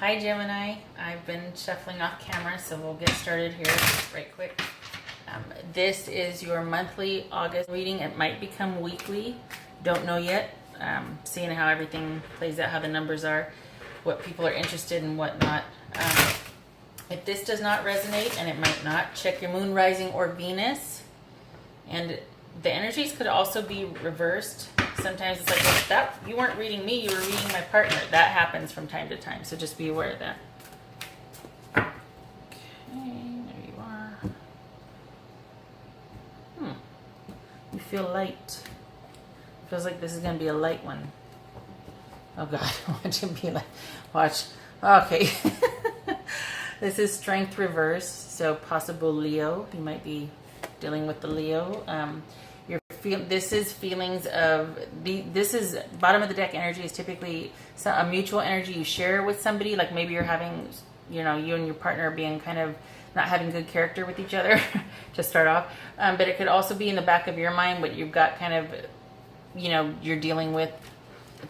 Hi Gemini, I've been shuffling off camera, so we'll get started here right quick. This is your monthly August reading. It might become weekly, don't know yet. Seeing how everything plays out, how the numbers are, what people are interested in, whatnot. If this does not resonate, and it might not, check your moon, rising, or Venus. And the energies could also be reversed. Sometimes it's like, well, that you weren't reading me, you were reading my partner. That happens from time to time, so just be aware of that. Okay, there you are. You feel light. Feels like this is going to be a light one. Oh God, watch it be like, watch. Okay. This is strength reverse, so possible Leo. You might be dealing with the Leo. This is feelings of this is bottom of the deck energy is typically a mutual energy you share with somebody. Like maybe you're having, you and your partner being kind of not having good character with each other to start off. But it could also be in the back of your mind what you've got kind of, you're dealing with,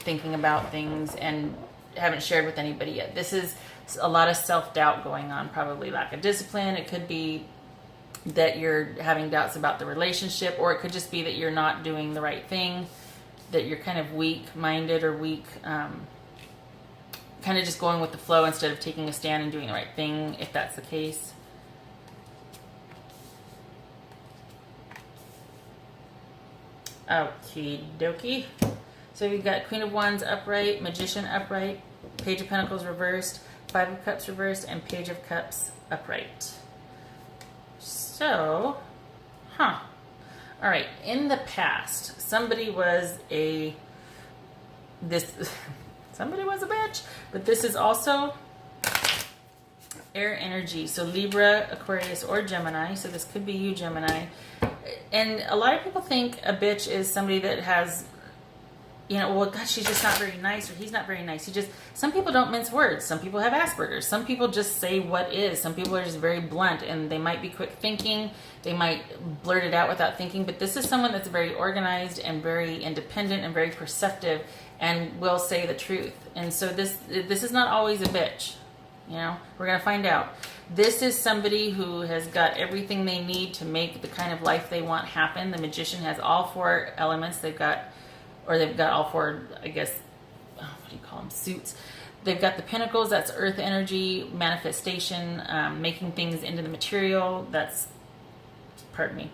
thinking about things and haven't shared with anybody yet. This is a lot of self-doubt going on, probably lack of discipline. It could be that you're having doubts about the relationship, or it could just be that you're not doing the right thing, that you're kind of weak-minded or weak, kind of just going with the flow instead of taking a stand and doing the right thing, if that's the case. Okie dokie. So we've got Queen of Wands upright, Magician upright, Page of Pentacles reversed, Five of Cups reversed, and Page of Cups upright. So, all right, in the past, somebody was a bitch, but this is also air energy. So Libra, Aquarius, or Gemini. So this could be you, Gemini. And a lot of people think a bitch is somebody that has, well, God, she's just not very nice, or he's not very nice. Some people don't mince words. Some people have Asperger's. Some people just say what is. Some people are just very blunt, and they might be quick thinking. They might blurt it out without thinking. But this is someone that's very organized and very independent and very perceptive and will say the truth. And so this is not always a bitch. We're going to find out. This is somebody who has got everything they need to make the kind of life they want happen. The Magician has all four elements. They've got all four, I guess, what do you call them, suits. They've got the Pentacles, that's earth energy, manifestation, making things into the material, that's, pardon me,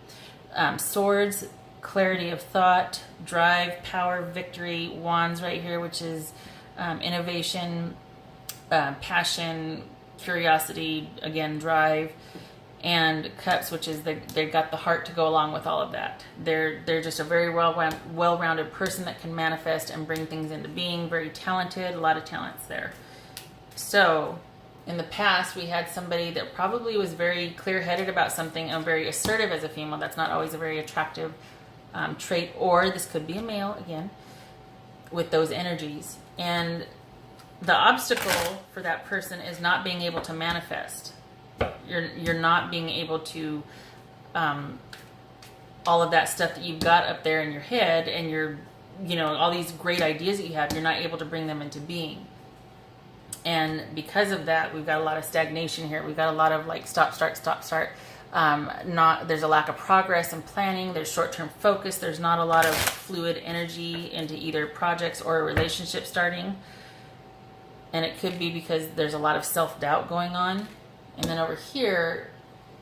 swords, clarity of thought, drive, power, victory, wands right here, which is innovation, passion, curiosity, again, drive, and cups, which is they've got the heart to go along with all of that. They're just a very well-rounded person that can manifest and bring things into being. Very talented, a lot of talents there. So in the past, we had somebody that probably was very clear-headed about something and very assertive as a female. That's not always a very attractive trait. Or this could be a male, again, with those energies. And the obstacle for that person is not being able to manifest. You're not being able to, all of that stuff that you've got up there in your head, and all these great ideas that you have, you're not able to bring them into being. And because of that, we've got a lot of stagnation here. We've got a lot of like stop, start. There's a lack of progress and planning. There's short-term focus. There's not a lot of fluid energy into either projects or a relationship starting. And it could be because there's a lot of self-doubt going on. And then over here,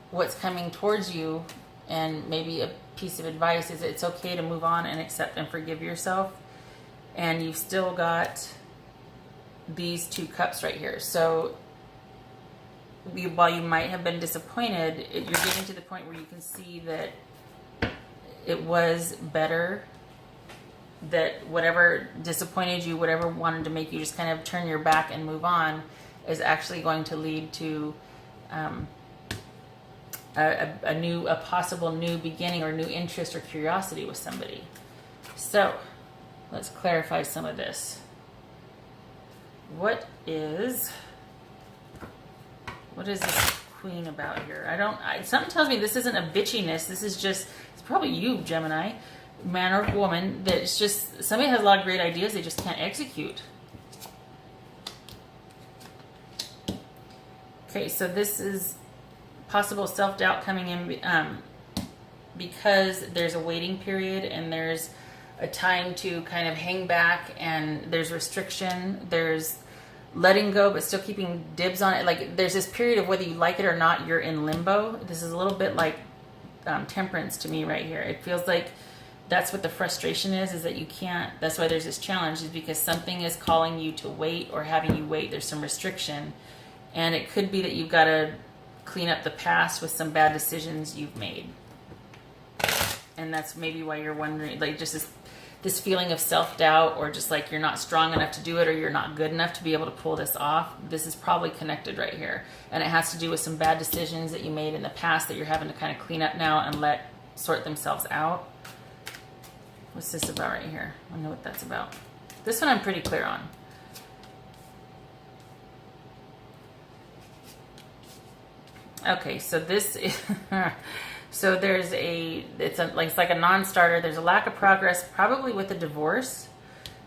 what's coming towards you, and maybe a piece of advice, is it's okay to move on and accept and forgive yourself. And you've still got these two cups right here. So while you might have been disappointed, you're getting to the point where you can see that it was better, that whatever disappointed you, whatever wanted to make you just kind of turn your back and move on, is actually going to lead to a possible new beginning or new interest or curiosity with somebody. So let's clarify some of this. What is this Queen about here? Something tells me this isn't a bitchiness. This is just, it's probably you, Gemini, man or woman, that it's just somebody has a lot of great ideas, they just can't execute. Okay, so this is possible self-doubt coming in because there's a waiting period and there's a time to kind of hang back, and there's restriction, there's letting go but still keeping dibs on it. Like there's this period of whether you like it or not, you're in limbo. This is a little bit like temperance to me right here. It feels like that's what the frustration is that you can't, that's why there's this challenge, is because something is calling you to wait or having you wait. There's some restriction, and it could be that you've got to clean up the past with some bad decisions you've made. And that's maybe why you're wondering, like just this feeling of self-doubt, or just like you're not strong enough to do it, or you're not good enough to be able to pull this off. This is probably connected right here. And it has to do with some bad decisions that you made in the past that you're having to kind of clean up now and let sort themselves out. What's this about right here? I know what that's about. This one I'm pretty clear on. Okay, so this is... So there's it's like a non-starter. There's a lack of progress, probably with a divorce.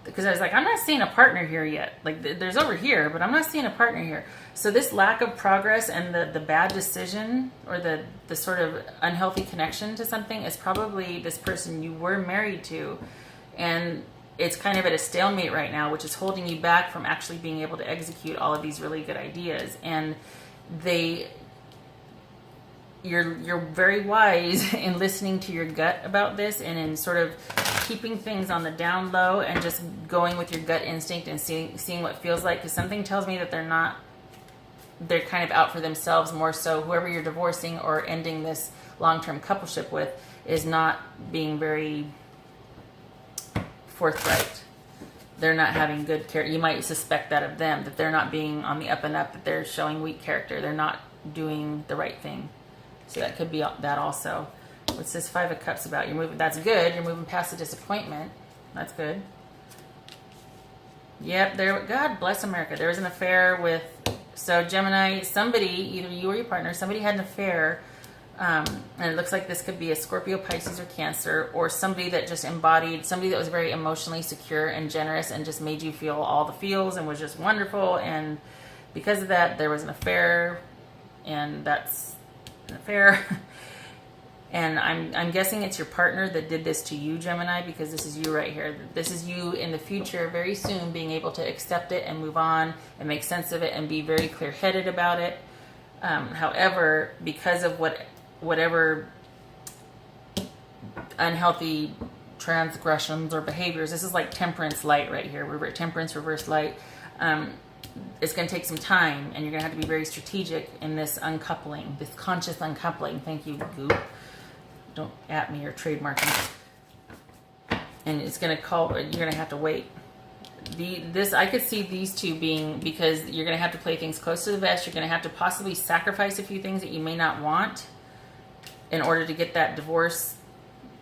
Because I was like, I'm not seeing a partner here yet. Like there's over here, but I'm not seeing a partner here. So this lack of progress and the bad decision, or the sort of unhealthy connection to something, is probably this person you were married to. And it's kind of at a stalemate right now, which is holding you back from actually being able to execute all of these really good ideas. And you're very wise in listening to your gut about this, and in sort of keeping things on the down low and just going with your gut instinct and seeing what feels like. Because something tells me that they're kind of out for themselves more so. Whoever you're divorcing or ending this long-term coupleship with is not being very forthright. They're not having good character. You might suspect that of them, that they're not being on the up and up, that they're showing weak character. They're not doing the right thing. So that could be that also. What's this Five of Cups about? You're moving. That's good. You're moving past the disappointment. That's good. Yep. There. God bless America. There was an affair with. So Gemini, somebody, either you or your partner, somebody had an affair, and it looks like this could be a Scorpio, Pisces, or Cancer, or somebody that just embodied, somebody that was very emotionally secure and generous and just made you feel all the feels and was just wonderful. And because of that, there was an affair, and that's an affair. And I'm guessing it's your partner that did this to you, Gemini, because this is you right here. This is you in the future, very soon, being able to accept it and move on and make sense of it and be very clear-headed about it. However, because of whatever unhealthy transgressions or behaviors, this is like temperance light right here, temperance reverse light. It's going to take some time, and you're going to have to be very strategic in this uncoupling, this conscious uncoupling. Thank you, Goop. Don't at me or trademark me. And it's going to call, you're going to have to wait. I could see these two being, because you're going to have to play things close to the vest. You're going to have to possibly sacrifice a few things that you may not want in order to get that divorce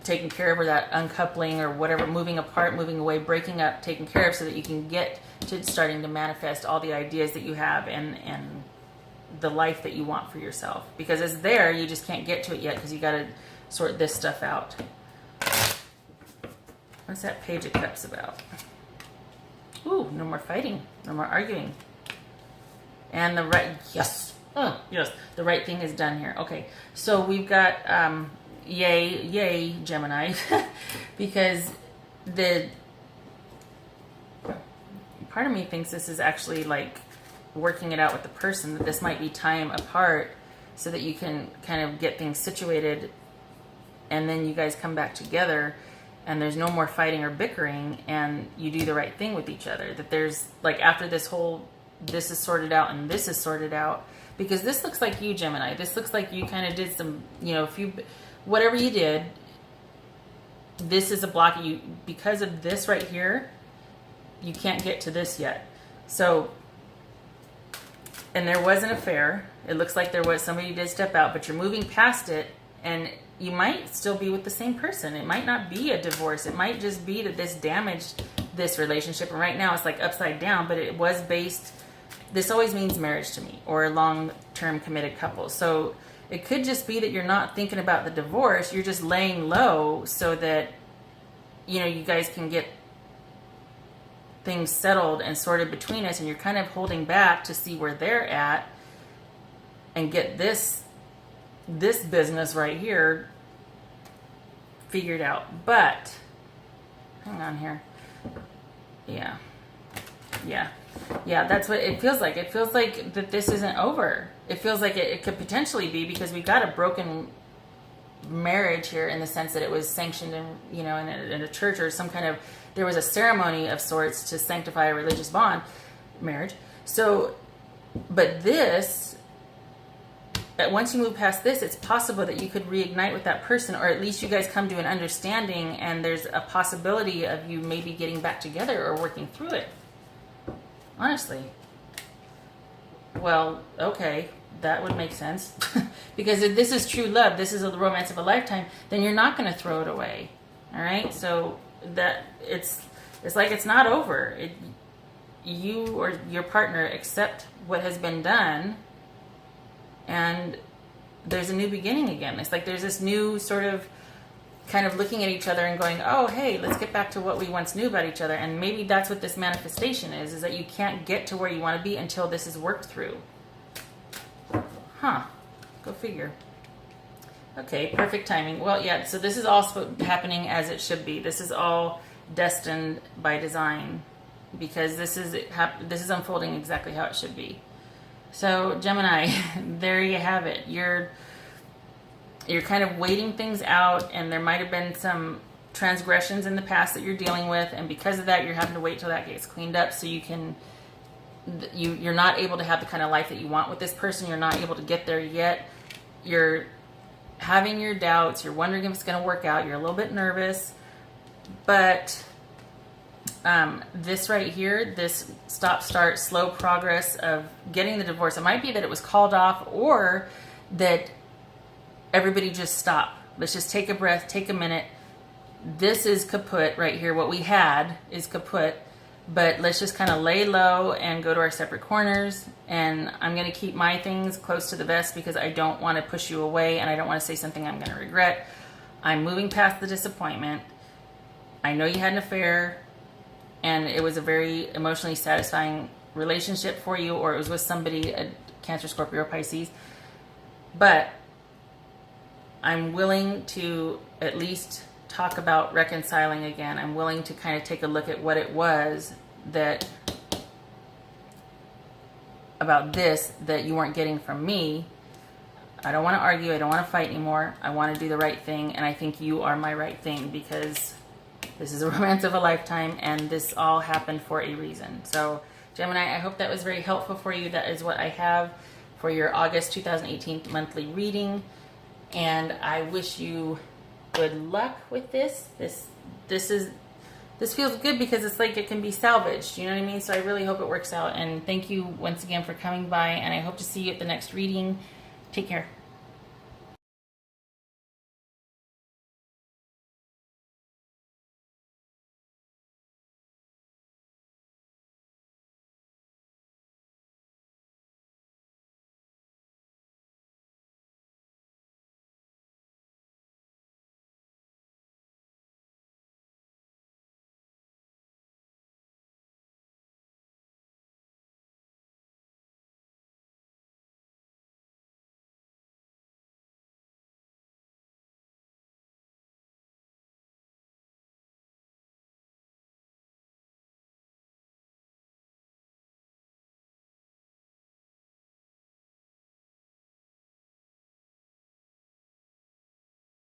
taken care of, or that uncoupling, or whatever, moving apart, moving away, breaking up, taken care of, so that you can get to starting to manifest all the ideas that you have and the life that you want for yourself. Because it's there, you just can't get to it yet because you got to sort this stuff out. What's that Page of Cups about? Ooh, no more fighting, no more arguing. And the right, yes, yes, the right thing is done here. Okay, so we've got, yay, Gemini, because part of me thinks this is actually like working it out with the person, that this might be time apart so that you can kind of get things situated, and then you guys come back together and there's no more fighting or bickering, and you do the right thing with each other. That there's like, after this is sorted out and this is sorted out, because this looks like you, Gemini. This looks like you kind of did some, whatever you did, this is a block. Because of this right here, you can't get to this yet. So, and there was an affair. It looks like there was, somebody did step out, but you're moving past it, and you might still be with the same person. It might not be a divorce. It might just be that this damaged this relationship, and right now it's like upside down, but it was based, this always means marriage to me, or a long-term committed couple. So it could just be that you're not thinking about the divorce. You're just laying low so that, you guys can get things settled and sorted between us, and you're kind of holding back to see where they're at. and get this business right here figured out. But hang on here. Yeah, that's what it feels like. It feels like that this isn't over. It feels like it could potentially be, because we've got a broken marriage here, in the sense that it was sanctioned in, you know, in a church, or some kind of, there was a ceremony of sorts to sanctify a religious bond, marriage. So, but this, once you move past this, it's possible that you could reignite with that person, or at least you guys come to an understanding, and there's a possibility of you maybe getting back together or working through it. Honestly. Well, okay, that would make sense. Because if this is true love, this is the romance of a lifetime, then you're not going to throw it away. All right? So that it's like it's not over. You or your partner accept what has been done, and there's a new beginning again. It's like there's this new sort of kind of looking at each other and going, oh, hey, let's get back to what we once knew about each other. And maybe that's what this manifestation is that you can't get to where you want to be until this is worked through. Huh. Go figure. Okay, perfect timing. Well, yeah, so this is all happening as it should be. This is all destined by design, because this is unfolding exactly how it should be. So, Gemini, there you have it. You're kind of waiting things out, and there might have been some transgressions in the past that you're dealing with, and because of that, you're having to wait till that gets cleaned up so you can... You're not able to have the kind of life that you want with this person. You're not able to get there yet. You're having your doubts. You're wondering if it's going to work out. You're a little bit nervous. But this right here, this stop-start, slow progress of getting the divorce, it might be that it was called off, or that everybody just stop. Let's just take a breath, take a minute. This is kaput right here. What we had is kaput. But let's just kind of lay low and go to our separate corners. And I'm going to keep my things close to the vest, because I don't want to push you away, and I don't want to say something I'm going to regret. I'm moving past the disappointment. I know you had an affair, and it was a very emotionally satisfying relationship for you, or it was with somebody, a Cancer, Scorpio, or Pisces. But I'm willing to at least talk about reconciling again. I'm willing to kind of take a look at what it was that about this that you weren't getting from me. I don't want to argue. I don't want to fight anymore. I want to do the right thing, and I think you are my right thing, because this is a romance of a lifetime, and this all happened for a reason. So, Gemini, I hope that was very helpful for you. That is what I have for your August 2018 monthly reading, and I wish you good luck with this. This feels good, because it's like it can be salvaged, you know what I mean? So I really hope it works out, and thank you once again for coming by, and I hope to see you at the next reading. Take care.